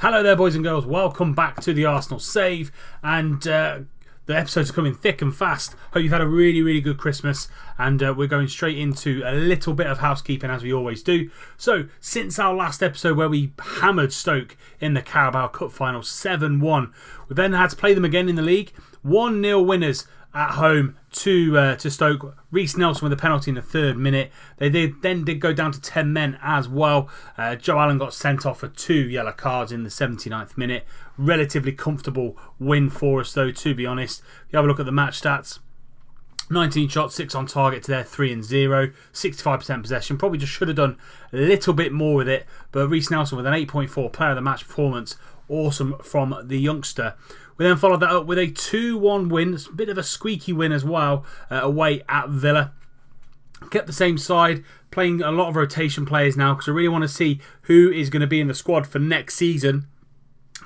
Hello there, boys and girls. Welcome back to the Arsenal Save. And the episodes are coming thick and fast. Hope you've had a really good Christmas. And we're going straight into a little bit of housekeeping, as we always do. So, since our last episode where we hammered Stoke in the Carabao Cup final 7-1, we then had to play them again in the league. 1-0 winners at home to Stoke. Reece Nelson with a penalty in the 3rd minute. They then did go down to 10 men as well. Joe Allen got sent off for 2 yellow cards in the 79th minute. Relatively comfortable win for us though, to be honest. If you have a look at the match stats, 19 shots, 6 on target to their 3-0, 65% possession. Probably just should have done a little bit more with it, but Reece Nelson with an 8.4 player of the match performance. Awesome from the youngster. We then followed that up with a 2-1 win. It's a bit of a squeaky win as well, away at Villa. Kept the same side, playing a lot of rotation players now because I really want to see who is going to be in the squad for next season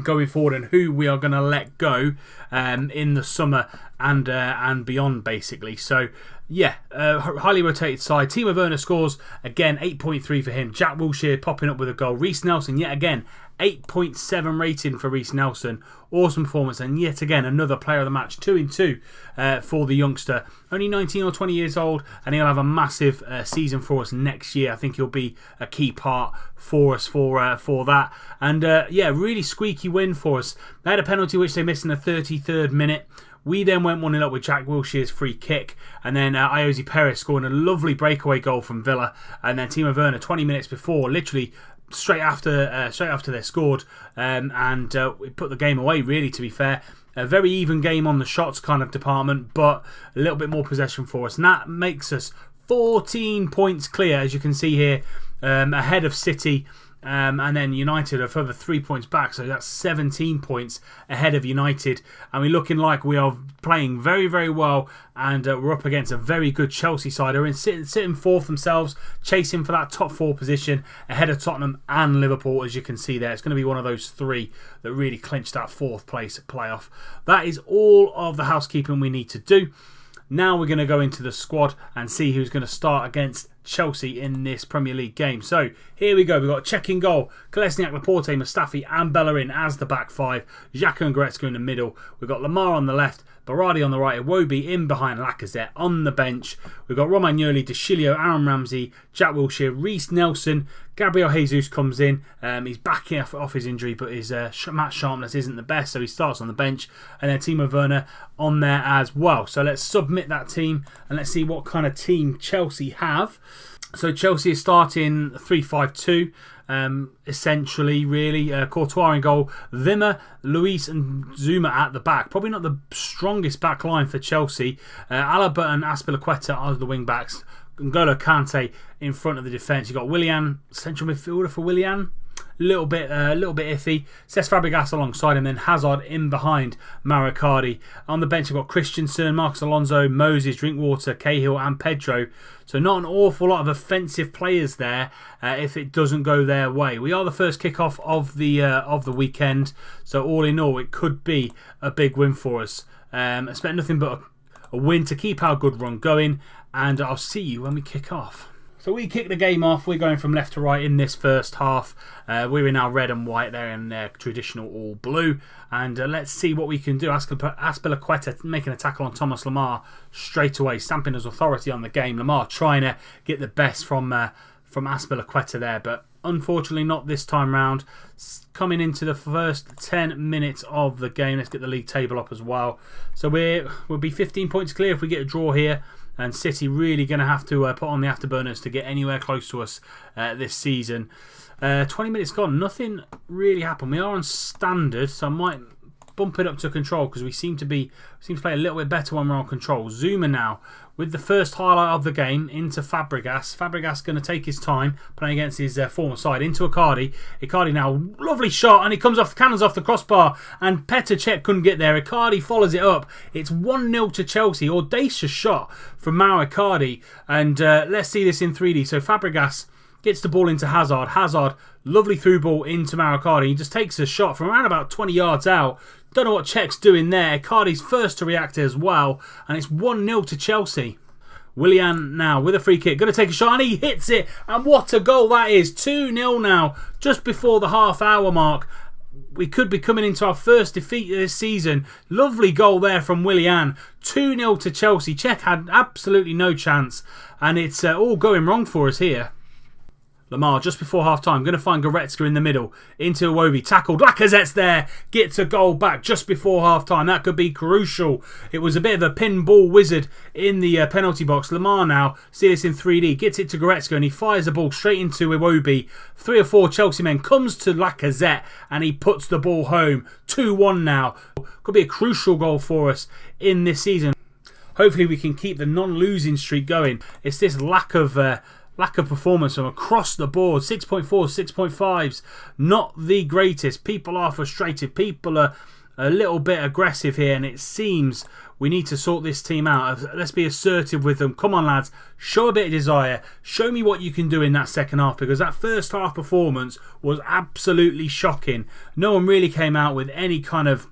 going forward and who we are going to let go in the summer and beyond, basically. So, yeah, highly rotated side. Timo Werner scores again, 8.3 for him. Jack Wilshere popping up with a goal. Reece Nelson, yet again, 8.7 rating for Reece Nelson. Awesome performance, and yet again another player of the match, 2-2 for the youngster. Only 19 or 20 years old, and he'll have a massive season for us next year. I think he'll be a key part for us for that. And yeah, really squeaky win for us. They had a penalty which they missed in the 33rd minute. We then went 1-0 up with Jack Wilshere's free kick, and then Iosi Perez scoring a lovely breakaway goal from Villa, and then Timo Werner 20 minutes before, literally straight after they scored, and we put the game away, really, to be fair. A very even game on the shots kind of department, but a little bit more possession for us, and that makes us 14 points clear, as you can see here, ahead of City. And then United are further 3 points back, so that's 17 points ahead of United, and we're looking like we are playing very well, and we're up against a very good Chelsea side who are sitting fourth themselves, chasing for that top 4 position ahead of Tottenham and Liverpool. As you can see there, it's going to be one of those 3 that really clinch that 4th place playoff. That is all of the housekeeping we need to do. Now we're going to go into the squad and see who's going to start against Chelsea in this Premier League game. So here we go. We've got Cech in goal, Kolasinac, Laporte, Mustafi and Bellerin as the back 5. Xhaka and Goretzka in the middle. We've got Lamar on the left, Berardi on the right, Iwobi in behind Lacazette on the bench. We've got Romagnoli, De Sciglio, Aaron Ramsey, Jack Wilshere, Reece Nelson. Gabriel Jesus comes in. He's back off his injury, but his match sharpness isn't the best, so he starts on the bench. And then Timo Werner on there as well. So let's submit that team and let's see what kind of team Chelsea have. So Chelsea is starting 3-5-2. Essentially, really. Courtois in goal, Wimmer, Luis and Zuma at the back. Probably not the strongest back line for Chelsea. Alaba and Azpilicueta are the wing backs. N'Golo Kante in front of the defence. You've got Willian, central midfielder for Willian. A little bit iffy. Cesc Fabregas alongside him, then Hazard in behind Mauro Icardi. On the bench, you've got Christensen, Marcos Alonso, Moses, Drinkwater, Cahill and Pedro. So not an awful lot of offensive players there if it doesn't go their way. We are the first kickoff of the weekend, so all in all, it could be a big win for us. Expect nothing but a win to keep our good run going, and I'll see you when we kick off. So we kick the game off. We're going from left to right in this first half. We're in our red and white there in their traditional all blue. And let's see what we can do. Azpilicueta making a tackle on Thomas Lemar straight away, stamping his authority on the game. Lemar trying to get the best from Azpilicueta there, but unfortunately not this time round. Coming into the first 10 minutes of the game. Let's get the league table up as well. So we'll be 15 points clear if we get a draw here. And City really going to have to put on the afterburners to get anywhere close to us this season. 20 minutes gone. Nothing really happened. We are on standard, so I might bump it up to control because we seem to play a little bit better when we're on control. Zuma now with the first highlight of the game into Fabregas. Fabregas going to take his time playing against his former side into Icardi. Icardi now, lovely shot, and it comes off, cannons off the crossbar, and Petr Cech couldn't get there. Icardi follows it up. It's 1-0 to Chelsea. Audacious shot from Mauro Icardi, and let's see this in 3D. So Fabregas gets the ball into Hazard. Hazard, lovely through ball into Mauro Icardi. He just takes a shot from around about 20 yards out. Don't know what Cech's doing there. Icardi's first to react as well, and it's 1-0 to Chelsea. Willian now with a free kick, going to take a shot, and he hits it, and what a goal that is. 2-0 now, just before the half hour mark. we could be coming into our first defeat of this season. Lovely goal there from Willian. 2-0 to Chelsea. Czech had absolutely no chance, and it's all going wrong for us here. Lamar, just before half-time, going to find Goretzka in the middle. Into Iwobi, tackled. Lacazette's there. Gets a goal back just before half-time. That could be crucial. It was a bit of a pinball wizard in the penalty box. Lamar now, see this in 3D, gets it to Goretzka and he fires the ball straight into Iwobi. 3 or 4 Chelsea men, comes to Lacazette and he puts the ball home. 2-1 now. Could be a crucial goal for us in this season. Hopefully we can keep the non-losing streak going. It's this lack of performance from across the board. 6.4, 6.5s, not the greatest. People are frustrated. People are a little bit aggressive here, and it seems we need to sort this team out. Let's be assertive with them. Come on, lads. Show a bit of desire. Show me what you can do in that second half, because that first half performance was absolutely shocking. No one really came out with any kind of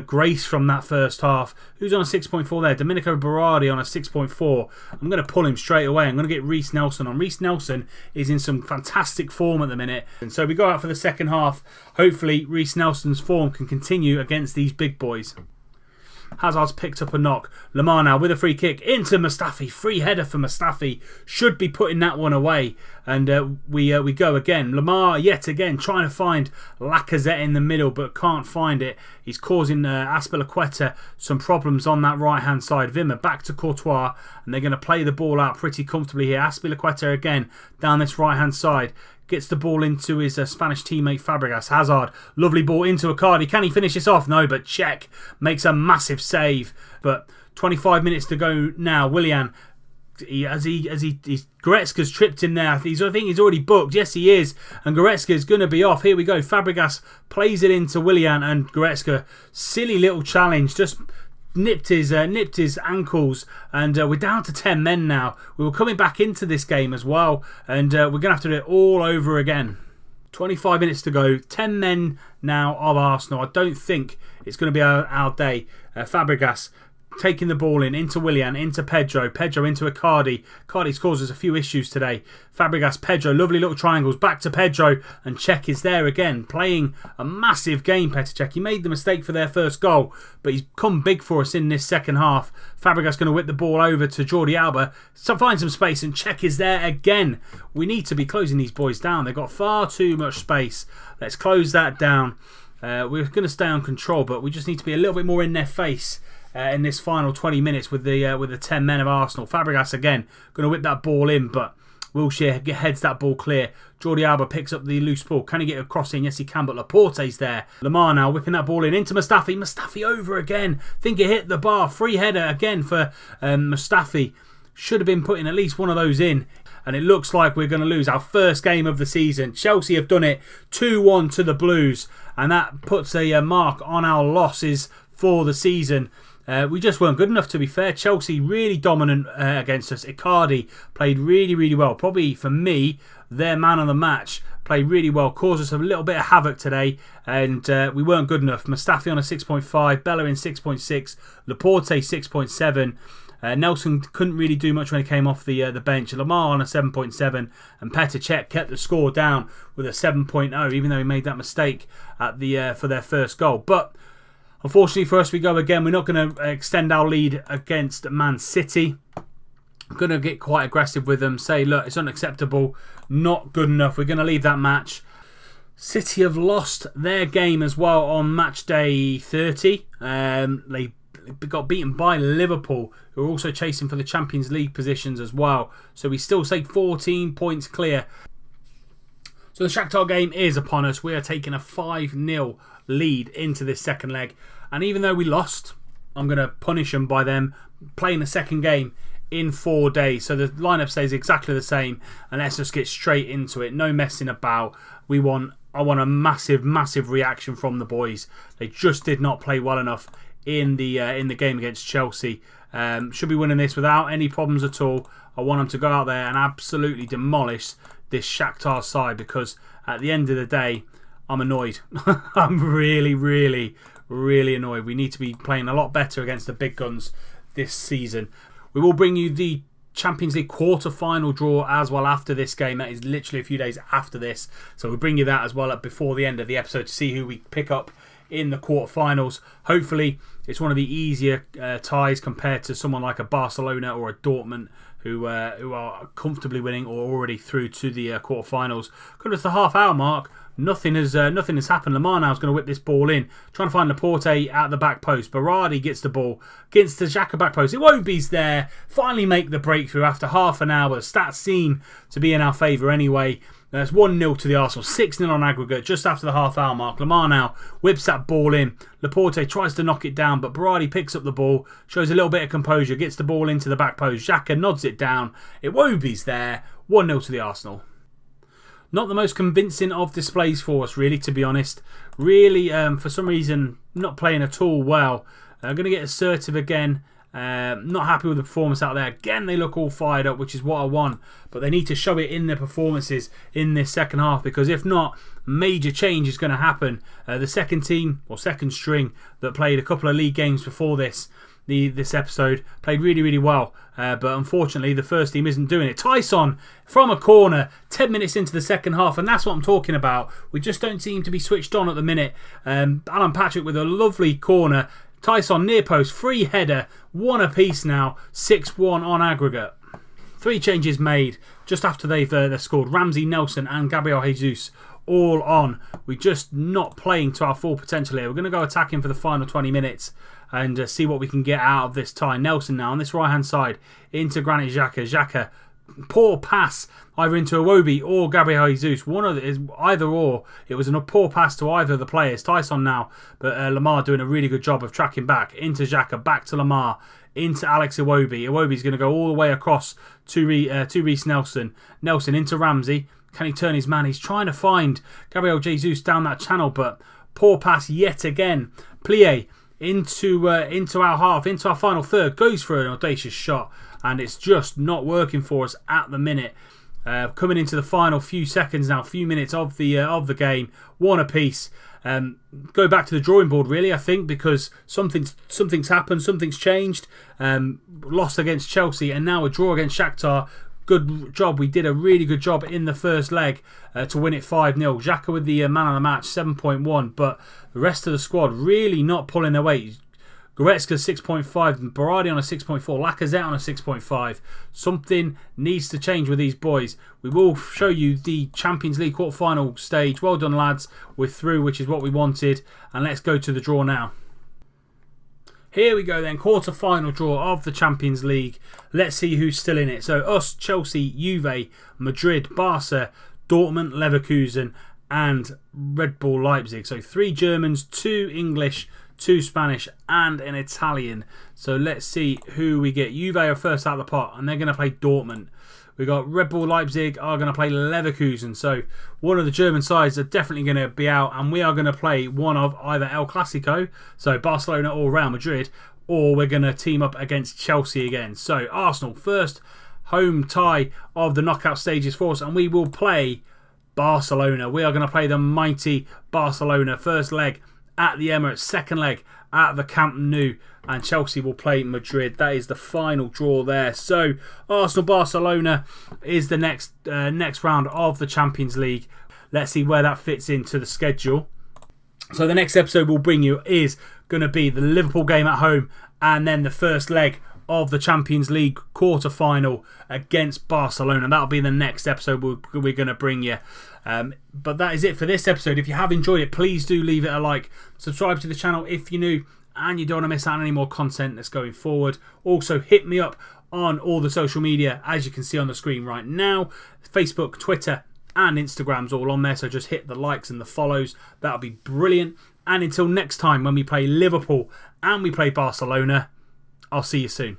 grace from that first half. Who's on a 6.4 there? Domenico Berardi on a 6.4. I'm going to pull him straight away. I'm going to get Reece Nelson on. Reece Nelson is in some fantastic form at the minute. And so we go out for the second half. Hopefully Reece Nelson's form can continue against these big boys. Hazard's picked up a knock. Lamar now with a free kick into Mustafi. Free header for Mustafi. Should be putting that one away. And we go again. Lamar yet again trying to find Lacazette in the middle, but can't find it. He's causing Azpilicueta some problems on that right hand side. Wimmer back to Courtois, and they're going to play the ball out pretty comfortably here. Azpilicueta again down this right hand side. Gets the ball into his Spanish teammate Fabregas. Hazard, lovely ball into Icardi. Can he finish this off? No, but Czech makes a massive save. But 25 minutes to go now. Willian, Goretzka's tripped him there. I think he's already booked. Yes, he is. And Goretzka's going to be off. Here we go. Fabregas plays it into Willian, and Goretzka, silly little challenge, just nipped his ankles, and we're down to 10 men now. We were coming back into this game as well, and we're going to have to do it all over again. 25 minutes to go, 10 men now of Arsenal. I don't think it's going to be our day. Fabregas taking the ball into Willian, into Pedro into Icardi. Icardi's caused us a few issues today. Fabregas, Pedro, lovely little triangles, back to Pedro, and Czech is there again, playing a massive game. Petr Cech, he made the mistake for their first goal, but he's come big for us in this second half. Fabregas going to whip the ball over to Jordi Alba, find some space, and Czech is there again. We need to be closing these boys down. They've got far too much space. Let's close that down. We're going to stay on control, but we just need to be a little bit more in their face in this final 20 minutes with the 10 men of Arsenal. Fabregas again going to whip that ball in, but Wilshere heads that ball clear. Jordi Alba picks up the loose ball. Can he get a cross in? Yes, he can, but Laporte's there. Lamar now whipping that ball in into Mustafi. Mustafi over again. Think it hit the bar. Free header again for Mustafi. Should have been putting at least one of those in. And it looks like we're going to lose our first game of the season. Chelsea have done it 2-1 to the Blues, and that puts a mark on our losses for the season. We just weren't good enough, to be fair. Chelsea really dominant against us. Icardi played really, really well. Probably, for me, their man of the match. Played really well. Caused us a little bit of havoc today, and we weren't good enough. Mustafi on a 6.5. Bellerin 6.6. Laporte 6.7. Nelson couldn't really do much when he came off the bench. Lamar on a 7.7, and Petr Cech kept the score down with a 7.0, even though he made that mistake at for their first goal. But unfortunately for us, we go again. We're not going to extend our lead against Man City. I'm going to get quite aggressive with them. Say, look, it's unacceptable. Not good enough. We're going to leave that match. City have lost their game as well on match day 30. They got beaten by Liverpool, who are also chasing for the Champions League positions as well. So we still say 14 points clear. So the Shaktar game is upon us. We are taking a 5-0 lead into this second leg. And even though we lost, I'm going to punish them by them playing the second game in 4 days. So the lineup stays exactly the same, and let's just get straight into it. No messing about. I want a massive, massive reaction from the boys. They just did not play well enough in the game against Chelsea. Should be winning this without any problems at all. I want them to go out there and absolutely demolish this Shaktar side, because at the end of the day, I'm annoyed. I'm really, really, really annoyed. We need to be playing a lot better against the big guns this season. We will bring you the Champions League quarter-final draw as well after this game. That is literally a few days after this. So we'll bring you that as well up before the end of the episode to see who we pick up in the quarterfinals. Hopefully it's one of the easier ties compared to someone like a Barcelona or a Dortmund who are comfortably winning or already through to the quarterfinals. Coming to the half-hour mark, nothing has happened. Lamar now is going to whip this ball in, trying to find Laporte at the back post. Berardi gets the ball against the Xhaka back post. Iwobi's there, finally make the breakthrough after half an hour. Stats seem to be in our favour anyway. It's 1-0 to the Arsenal, 6-0 on aggregate just after the half-hour mark. Lamar now whips that ball in. Laporte tries to knock it down, but Berardi picks up the ball, shows a little bit of composure, gets the ball into the back post. Xhaka nods it down. Iwobi's there, 1-0 to the Arsenal. Not the most convincing of displays for us, really, to be honest. Really, for some reason, not playing at all well. Going to get assertive again. Not happy with the performance out there. Again, they look all fired up, which is what I want. But they need to show it in their performances in this second half, because if not, major change is going to happen. The second team, or second string, that played a couple of league games before this episode, played really, really well. But unfortunately, the first team isn't doing it. Tyson from a corner, 10 minutes into the second half, and that's what I'm talking about. We just don't seem to be switched on at the minute. Alan Patrick with a lovely corner. Tyson near post, free header, 1 apiece now, 6-1 on aggregate. 3 changes made just after they've scored. Ramsey, Nelson and Gabriel Jesus all on. We're just not playing to our full potential here. We're going to go attacking for the final 20 minutes and see what we can get out of this tie. Nelson now on this right hand side into Granit Xhaka. Xhaka, poor pass either into Iwobi or Gabriel Jesus. One of the, either or. It was a poor pass to either of the players. Tyson now, but Lamar doing a really good job of tracking back into Xhaka, back to Lamar, into Alex Iwobi. Iwobi's going to go all the way across to Reece Nelson. Nelson into Ramsey. Can he turn his man? He's trying to find Gabriel Jesus down that channel, but poor pass yet again. Plie into our half, into our final third, goes for an audacious shot, and it's just not working for us at the minute. Coming into the final few seconds now, few minutes of the game, 1 apiece. Go back to the drawing board, really, I think, because something's happened, something's changed. Lost against Chelsea, and now a draw against Shaktar. Good job. We did a really good job in the first leg to win it 5-0. Xhaka with the man of the match, 7.1. But the rest of the squad really not pulling their weight. Goretzka 6.5, Berardi on a 6.4, Lacazette on a 6.5. Something needs to change with these boys. We will show you the Champions League quarter-final stage. Well done, lads. We're through, which is what we wanted. And let's go to the draw now. Here we go then, quarter-final draw of the Champions League. Let's see who's still in it. So us, Chelsea, Juve, Madrid, Barca, Dortmund, Leverkusen and Red Bull Leipzig. So 3 Germans, 2 English, 2 Spanish and an Italian. So let's see who we get. Juve are first out of the pot and they're going to play Dortmund. We got Red Bull Leipzig are going to play Leverkusen. So one of the German sides are definitely going to be out, and we are going to play one of either El Clasico, so Barcelona or Real Madrid, or we're going to team up against Chelsea again. So Arsenal, first home tie of the knockout stages for us, and we will play Barcelona. We are going to play the mighty Barcelona. First leg at the Emirates, second leg at the Camp Nou, and Chelsea will play Madrid. That is the final draw there. So Arsenal-Barcelona is the next round of the Champions League. Let's see where that fits into the schedule. So the next episode we'll bring you is going to be the Liverpool game at home, and then the first leg of the Champions League quarter-final against Barcelona. That'll be the next episode we're going to bring you. But that is it for this episode. If you have enjoyed it, please do leave it a like. Subscribe to the channel if you're new and you don't want to miss out on any more content that's going forward. Also, hit me up on all the social media, as you can see on the screen right now. Facebook, Twitter and Instagram's all on there, so just hit the likes and the follows. That'll be brilliant. And until next time, when we play Liverpool and we play Barcelona, I'll see you soon.